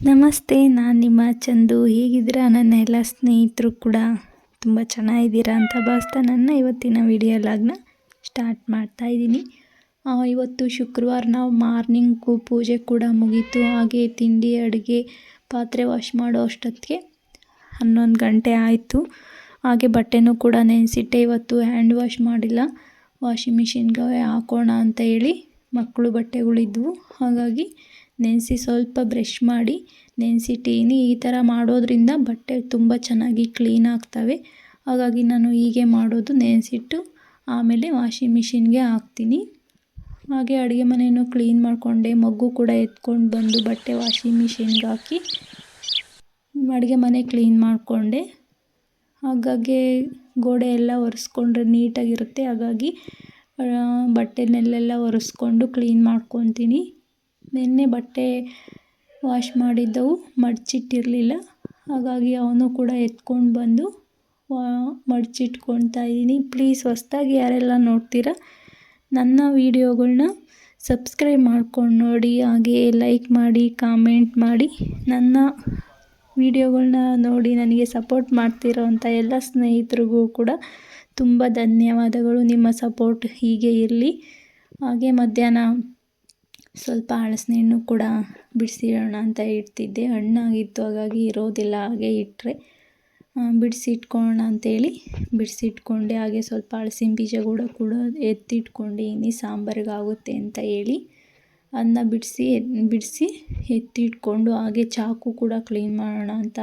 ನಮಸ್ತೆ, ನಾನು ನಿಮ್ಮ ಚಂದು. ಹೇಗಿದ್ದೀರಾ ನನ್ನ ಎಲ್ಲ ಸ್ನೇಹಿತರು ಕೂಡ ತುಂಬ ಚೆನ್ನಾಗಿದ್ದೀರಾ ಅಂತ ಭಾವಿಸ್ತಾ ನನ್ನ ಇವತ್ತಿನ ವಿಡಿಯೋ ಲಾಗ್ನ ಸ್ಟಾರ್ಟ್ ಮಾಡ್ತಾಯಿದ್ದೀನಿ. ಇವತ್ತು ಶುಕ್ರವಾರ ನಾವು ಮಾರ್ನಿಂಗು ಪೂಜೆ ಕೂಡ ಮುಗೀತು. ಹಾಗೆ ತಿಂಡಿ ಅಡುಗೆ ಪಾತ್ರೆ ವಾಶ್ ಮಾಡೋ ಅಷ್ಟೊತ್ತಿಗೆ 11 ಗಂಟೆ ಆಯಿತು. ಹಾಗೆ ಬಟ್ಟೆನೂ ಕೂಡ ನೆನೆಸಿಟ್ಟೆ. ಇವತ್ತು ಹ್ಯಾಂಡ್ ವಾಶ್ ಮಾಡಿಲ್ಲ, ವಾಷಿಂಗ್ ಮಿಷಿನ್ಗೆ ಹಾಕೋಣ ಅಂತ ಹೇಳಿ ಮಕ್ಕಳು ಬಟ್ಟೆಗಳಿದ್ವು. ಹಾಗಾಗಿ ನೆನೆಸಿ ಸ್ವಲ್ಪ ಬ್ರಷ್ ಮಾಡಿ ನೆನೆಸಿಟ್ಟಿನಿ. ಈ ಥರ ಮಾಡೋದ್ರಿಂದ ಬಟ್ಟೆ ತುಂಬ ಚೆನ್ನಾಗಿ ಕ್ಲೀನ್ ಆಗ್ತವೆ. ಹಾಗಾಗಿ ನಾನು ಹೀಗೆ ಮಾಡೋದು, ನೆನೆಸಿಟ್ಟು ಆಮೇಲೆ ವಾಷಿಂಗ್ ಮಿಷಿನ್ಗೆ ಹಾಕ್ತೀನಿ. ಹಾಗೆ ಅಡುಗೆ ಮನೆಯೂ ಕ್ಲೀನ್ ಮಾಡಿಕೊಂಡೆ. ಮಗು ಕೂಡ ಎತ್ಕೊಂಡು ಬಂದು ಬಟ್ಟೆ ವಾಷಿಂಗ್ ಮಿಷಿನ್ಗೆ ಹಾಕಿ ಅಡುಗೆ ಮನೆ ಕ್ಲೀನ್ ಮಾಡಿಕೊಂಡೆ. ಹಾಗಾಗಿ ಗೋಡೆ ಎಲ್ಲ ಒರೆಸ್ಕೊಂಡ್ರೆ ನೀಟಾಗಿರುತ್ತೆ. ಹಾಗಾಗಿ ಬಟ್ಟೆನೆಲ್ಲ ಒರೆಸ್ಕೊಂಡು ಕ್ಲೀನ್ ಮಾಡ್ಕೊತೀನಿ. ನಿನ್ನೆ ಬಟ್ಟೆ ವಾಶ್ ಮಾಡಿದ್ದವು ಮಡಚಿಟ್ಟಿರಲಿಲ್ಲ. ಹಾಗಾಗಿ ಅವನು ಕೂಡ ಎತ್ಕೊಂಡು ಬಂದು ಮಡಚಿಟ್ಕೊಳ್ತಾ ಇದ್ದೀನಿ. ಪ್ಲೀಸ್ ಹೊಸ್ದಾಗಿ ಯಾರೆಲ್ಲ ನೋಡ್ತೀರಾ ನನ್ನ ವೀಡಿಯೋಗಳ್ನ ಸಬ್ಸ್ಕ್ರೈಬ್ ಮಾಡ್ಕೊಂಡು ನೋಡಿ, ಹಾಗೆ ಲೈಕ್ ಮಾಡಿ, ಕಾಮೆಂಟ್ ಮಾಡಿ. ನನ್ನ ವೀಡಿಯೋಗಳ್ನ ನೋಡಿ ನನಗೆ ಸಪೋರ್ಟ್ ಮಾಡ್ತಿರೋಂಥ ಎಲ್ಲ ಸ್ನೇಹಿತರಿಗೂ ಕೂಡ ತುಂಬ ಧನ್ಯವಾದಗಳು. ನಿಮ್ಮ ಸಪೋರ್ಟ್ ಹೀಗೆ ಇರಲಿ. ಹಾಗೆ ಮಧ್ಯಾಹ್ನ ಸ್ವಲ್ಪ ಹಲಸಿನ ಹಣ್ಣು ಕೂಡ ಬಿಡಿಸಿಡೋಣ ಅಂತ ಇಡ್ತಿದ್ದೆ. ಹಣ್ಣಾಗಿತ್ತು, ಹಾಗಾಗಿ ಇರೋದಿಲ್ಲ, ಹಾಗೆ ಇಟ್ಟರೆ ಬಿಡಿಸಿಟ್ಕೊಳ್ಳೋಣ ಅಂತೇಳಿ ಬಿಡಿಸಿಟ್ಕೊಂಡೆ. ಹಾಗೆ ಸ್ವಲ್ಪ ಹಲಸಿನ ಬೀಜ ಕೂಡ ಎತ್ತಿಟ್ಕೊಂಡಿನಿ, ಸಾಂಬಾರಿಗೆ ಆಗುತ್ತೆ ಅಂತ ಹೇಳಿ ಅದನ್ನ ಬಿಡಿಸಿ ಎತ್ತಿಟ್ಕೊಂಡು, ಹಾಗೆ ಚಾಕು ಕೂಡ ಕ್ಲೀನ್ ಮಾಡೋಣ ಅಂತ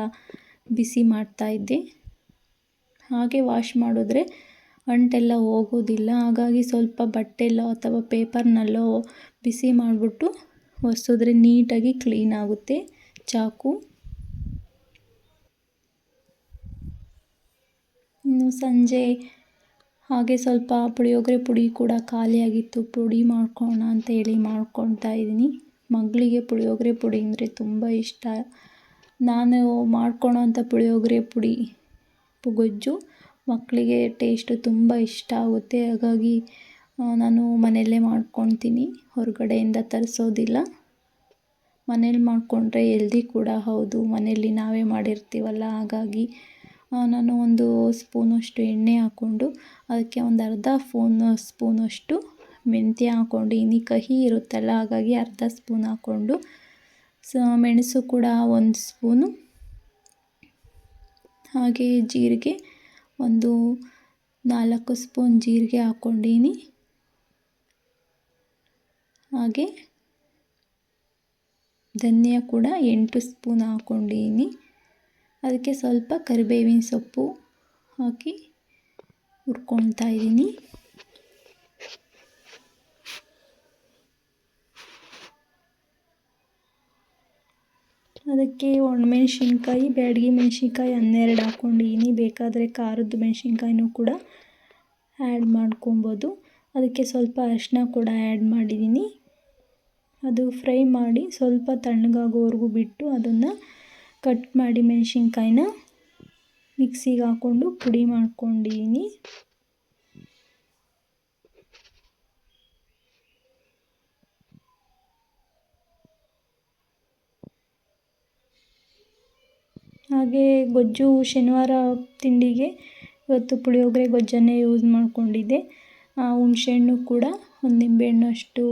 ಬಿಸಿ ಮಾಡ್ತಾಯಿದ್ದೆ. ಹಾಗೆ ವಾಶ್ ಮಾಡಿದ್ರೆ ಅಂಟೆಲ್ಲ ಹೋಗೋದಿಲ್ಲ. ಹಾಗಾಗಿ ಸ್ವಲ್ಪ ಬಟ್ಟೆಲ್ಲೋ ಅಥವಾ ಪೇಪರ್ನಲ್ಲೋ ಬಿಸಿ ಮಾಡಿಬಿಟ್ಟು ಒರೆಸಿದ್ರೆ ನೀಟಾಗಿ ಕ್ಲೀನ್ ಆಗುತ್ತೆ ಚಾಕು. ಇನ್ನು ಸಂಜೆ ಹಾಗೆ ಸ್ವಲ್ಪ ಪುಳಿಯೋಗರೆ ಪುಡಿ ಕೂಡ ಖಾಲಿಯಾಗಿತ್ತು, ಪುಡಿ ಮಾಡ್ಕೊಳ್ಳೋಣ ಅಂತ ಹೇಳಿ ಮಾಡ್ಕೊಳ್ತಾ ಇದ್ದೀನಿ. ಮಗಳಿಗೆ ಪುಳಿಯೋಗರೆ ಪುಡಿ ಅಂದರೆ ತುಂಬ ಇಷ್ಟ. ನಾನು ಮಾಡ್ಕೊಳೋಂಥ ಪುಳಿಯೋಗರೆ ಪುಡಿ ಗೊಜ್ಜು ಮಕ್ಕಳಿಗೆ ಟೇಸ್ಟು ತುಂಬ ಇಷ್ಟ ಆಗುತ್ತೆ. ಹಾಗಾಗಿ ನಾನು ಮನೆಯಲ್ಲೇ ಮಾಡ್ಕೊತೀನಿ, ಹೊರಗಡೆಯಿಂದ ತರಿಸೋದಿಲ್ಲ. ಮನೇಲಿ ಮಾಡಿಕೊಂಡ್ರೆ ಹೆಲ್ದಿ ಕೂಡ ಹೌದು, ಮನೆಯಲ್ಲಿ ನಾವೇ ಮಾಡಿರ್ತೀವಲ್ಲ. ಹಾಗಾಗಿ ನಾನು ಒಂದು ಸ್ಪೂನಷ್ಟು ಎಣ್ಣೆ ಹಾಕ್ಕೊಂಡು ಅದಕ್ಕೆ ಒಂದು ಅರ್ಧ ಸ್ಪೂನಷ್ಟು ಮೆಂತ್ಯ ಹಾಕ್ಕೊಂಡಿನಿ. ಕಹಿ ಇರುತ್ತಲ್ಲ, ಹಾಗಾಗಿ ಅರ್ಧ ಸ್ಪೂನ್ ಹಾಕ್ಕೊಂಡು ಮೆಣಸು ಕೂಡ 1 ಸ್ಪೂನು, ಹಾಗೆ ಜೀರಿಗೆ ಒಂದು 4 ಸ್ಪೂನ್ ಜೀರಿಗೆ ಹಾಕ್ಕೊಂಡಿನಿ. ಹಾಗೆ ಧನಿಯಾ ಕೂಡ 8 ಸ್ಪೂನ್ ಹಾಕ್ಕೊಂಡಿನಿ. ಅದಕ್ಕೆ ಸ್ವಲ್ಪ ಕರಿಬೇವಿನ ಸೊಪ್ಪು ಹಾಕಿ ಹುರ್ಕೊಳ್ತಾ ಇದ್ದೀನಿ. ಅದಕ್ಕೆ ಒಣಮೆಣ್ಸಿನ್ಕಾಯಿ, ಬ್ಯಾಡಗಿ ಮೆಣಸಿನ್ಕಾಯಿ 12 ಹಾಕ್ಕೊಂಡಿದ್ದೀನಿ. ಬೇಕಾದರೆ ಖಾರದ ಮೆಣಸಿನ್ಕಾಯಿನೂ ಕೂಡ ಆ್ಯಡ್ ಮಾಡ್ಕೊಬೋದು. ಅದಕ್ಕೆ ಸ್ವಲ್ಪ ಅರಿಶಿನ ಕೂಡ ಆ್ಯಡ್ ಮಾಡಿದ್ದೀನಿ. ಅದು ಫ್ರೈ ಮಾಡಿ ಸ್ವಲ್ಪ ತಣ್ಣಗಾಗೋವರೆಗೂ ಬಿಟ್ಟು ಅದನ್ನು ಕಟ್ ಮಾಡಿ ಮೆಣಸಿನ್ಕಾಯಿನ ಮಿಕ್ಸಿಗೆ ಹಾಕ್ಕೊಂಡು ಪುಡಿ ಮಾಡ್ಕೊಂಡಿದ್ದೀನಿ. ಹಾಗೆ ಗೊಜ್ಜು ಶನಿವಾರ ತಿಂಡಿಗೆ ಇವತ್ತು ಪುಳಿಯೋಗರೆ ಗೊಜ್ಜನ್ನೇ ಯೂಸ್ ಮಾಡ್ಕೊಂಡಿದ್ದೆ. ಹುಣಸೆಹಣ್ಣು ಕೂಡ ಒಂದು ನಿಂಬೆಹಣ್ಣು ಅಷ್ಟು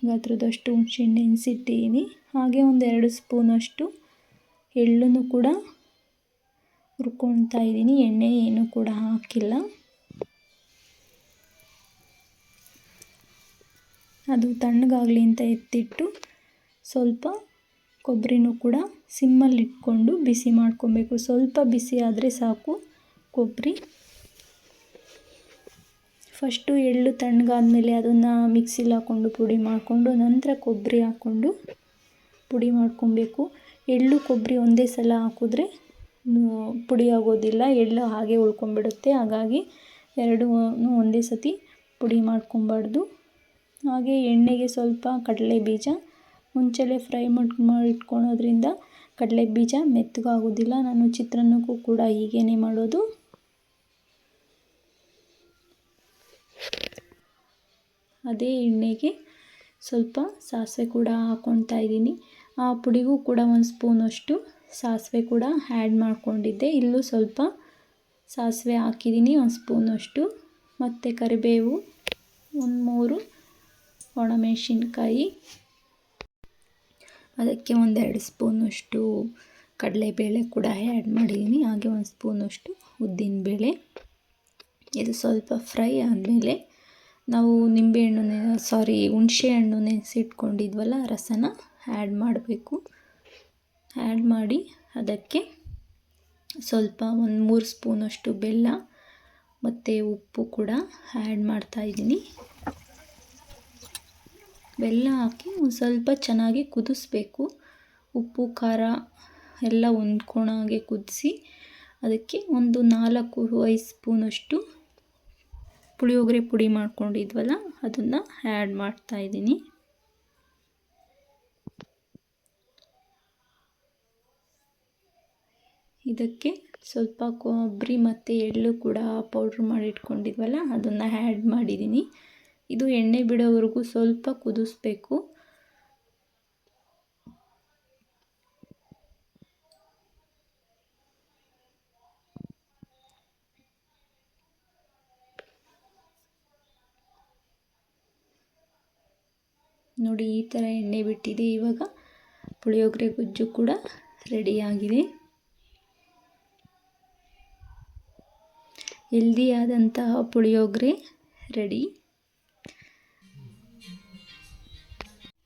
ಗಾತ್ರದಷ್ಟು ಹುಣಸೆಹಣ್ಣು ನೆನೆಸಿಟ್ಟಿದ್ದೀನಿ. ಹಾಗೆ ಒಂದು 2 ಸ್ಪೂನಷ್ಟು ಎಳ್ಳನ್ನು ಕೂಡ ಹುರ್ಕೊಳ್ತಾ ಇದ್ದೀನಿ. ಎಣ್ಣೆ ಏನೂ ಕೂಡ ಹಾಕಿಲ್ಲ. ಅದು ತಣ್ಣಗಾಗಲಿ ಅಂತ ಎತ್ತಿಟ್ಟು ಸ್ವಲ್ಪ ಕೊಬ್ಬರಿನೂ ಕೂಡ ಸಿಮ್ಮಲ್ಲಿ ಇಟ್ಕೊಂಡು ಬಿಸಿ ಮಾಡ್ಕೊಬೇಕು. ಸ್ವಲ್ಪ ಬಿಸಿ ಆದರೆ ಸಾಕು ಕೊಬ್ಬರಿ. ಫಸ್ಟು ಎಳ್ಳು ತಣ್ಣಗಾದ್ಮೇಲೆ ಅದನ್ನು ಮಿಕ್ಸಿಲಿ ಹಾಕ್ಕೊಂಡು ಪುಡಿ ಮಾಡಿಕೊಂಡು ನಂತರ ಕೊಬ್ಬರಿ ಹಾಕ್ಕೊಂಡು ಪುಡಿ ಮಾಡ್ಕೊಬೇಕು. ಎಳ್ಳು ಕೊಬ್ಬರಿ ಒಂದೇ ಸಲ ಹಾಕಿದ್ರೆ ಪುಡಿ ಆಗೋದಿಲ್ಲ, ಎಳ್ಳು ಹಾಗೆ ಉಳ್ಕೊಂಬಿಡುತ್ತೆ. ಹಾಗಾಗಿ ಎರಡೂ ಒಂದೇ ಸತಿ ಪುಡಿ ಮಾಡ್ಕೊಬಾರ್ದು. ಹಾಗೆ ಎಣ್ಣೆಗೆ ಸ್ವಲ್ಪ ಕಡಲೆ ಬೀಜ ಮುಂಚೆಲೇ ಫ್ರೈ ಮಾಡಿ ಇಟ್ಕೊಳೋದ್ರಿಂದ ಕಡಲೆ ಬೀಜ ಮೆತ್ತಗಾಗೋದಿಲ್ಲ. ನಾನು ಚಿತ್ರಾನ್ನಕ್ಕೂ ಕೂಡ ಹೀಗೇ ಮಾಡೋದು. ಅದೇ ಎಣ್ಣೆಗೆ ಸ್ವಲ್ಪ ಸಾಸಿವೆ ಕೂಡ ಹಾಕ್ಕೊಳ್ತಾ ಇದ್ದೀನಿ. ಆ ಪುಡಿಗೂ ಕೂಡ 1 ಸ್ಪೂನಷ್ಟು ಸಾಸಿವೆ ಕೂಡ ಆ್ಯಡ್ ಮಾಡ್ಕೊಂಡಿದ್ದೆ. ಇಲ್ಲೂ ಸ್ವಲ್ಪ ಸಾಸಿವೆ ಹಾಕಿದ್ದೀನಿ 1 ಸ್ಪೂನಷ್ಟು, ಮತ್ತು ಕರಿಬೇವು, 3 ಒಣಮೆಣಸಿನ್ಕಾಯಿ, ಅದಕ್ಕೆ 1-2 ಸ್ಪೂನಷ್ಟು ಕಡಲೆಬೇಳೆ ಕೂಡ ಆ್ಯಡ್ ಮಾಡಿದ್ದೀನಿ. ಹಾಗೆ 1 ಸ್ಪೂನಷ್ಟು ಉದ್ದಿನಬೇಳೆ. ಇದು ಸ್ವಲ್ಪ ಫ್ರೈ ಆದಮೇಲೆ ನಾವು ಹುಣಸೆ ಹಣ್ಣು ನೆನೆಸಿಟ್ಕೊಂಡಿದ್ವಲ್ಲ, ರಸನ ಆ್ಯಡ್ ಮಾಡಬೇಕು. ಆ್ಯಡ್ ಮಾಡಿ ಅದಕ್ಕೆ ಸ್ವಲ್ಪ 3 ಸ್ಪೂನಷ್ಟು ಬೆಲ್ಲ ಮತ್ತು ಉಪ್ಪು ಕೂಡ ಆ್ಯಡ್ ಮಾಡ್ತಾಯಿದ್ದೀನಿ. ಬೆಲ್ಲ ಹಾಕಿ ಒಂದು ಸ್ವಲ್ಪ ಚೆನ್ನಾಗಿ ಕುದಿಸ್ಬೇಕು. ಉಪ್ಪು ಖಾರ ಎಲ್ಲ ಹೊಂದ್ಕೊಳ್ಳೋ ಹಾಗೆ ಕುದಿಸಿ ಅದಕ್ಕೆ 4-5 ಸ್ಪೂನಷ್ಟು ಪುಳಿಯೋಗರೆ ಪುಡಿ ಮಾಡ್ಕೊಂಡಿದ್ವಲ್ಲ ಅದನ್ನು ಆ್ಯಡ್ ಮಾಡ್ತಾಯಿದ್ದೀನಿ. ಇದಕ್ಕೆ ಸ್ವಲ್ಪ ಕೊಬ್ಬರಿ ಮತ್ತು ಎಳ್ಳು ಕೂಡ ಪೌಡ್ರ್ ಮಾಡಿ ಇಟ್ಕೊಂಡಿದ್ವಲ್ಲ ಅದನ್ನು ಆ್ಯಡ್ ಮಾಡಿದ್ದೀನಿ. ಇದು ಎಣ್ಣೆ ಬಿಡೋವರೆಗೂ ಸ್ವಲ್ಪ ಕುದಿಸ್ಬೇಕು. ನೋಡಿ ಈ ಥರ ಎಣ್ಣೆ ಬಿಟ್ಟಿದೆ. ಇವಾಗ ಪುಳಿಯೋಗರೆ ಗೊಜ್ಜು ಕೂಡ ರೆಡಿಯಾಗಿದೆ. ಹೆಲ್ದಿಯಾದಂತಹ ಪುಳಿಯೋಗರೆ ರೆಡಿ.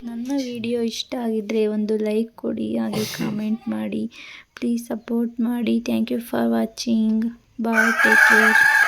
ನನ್ನ ವಿಡಿಯೋ ಇಷ್ಟ ಆಗಿದ್ದರೆ ಒಂದು ಲೈಕ್ ಕೊಡಿ, ಹಾಗೆ ಕಾಮೆಂಟ್ ಮಾಡಿ. ಪ್ಲೀಸ್ ಸಪೋರ್ಟ್ ಮಾಡಿ. Thank you for watching. Bye, take care.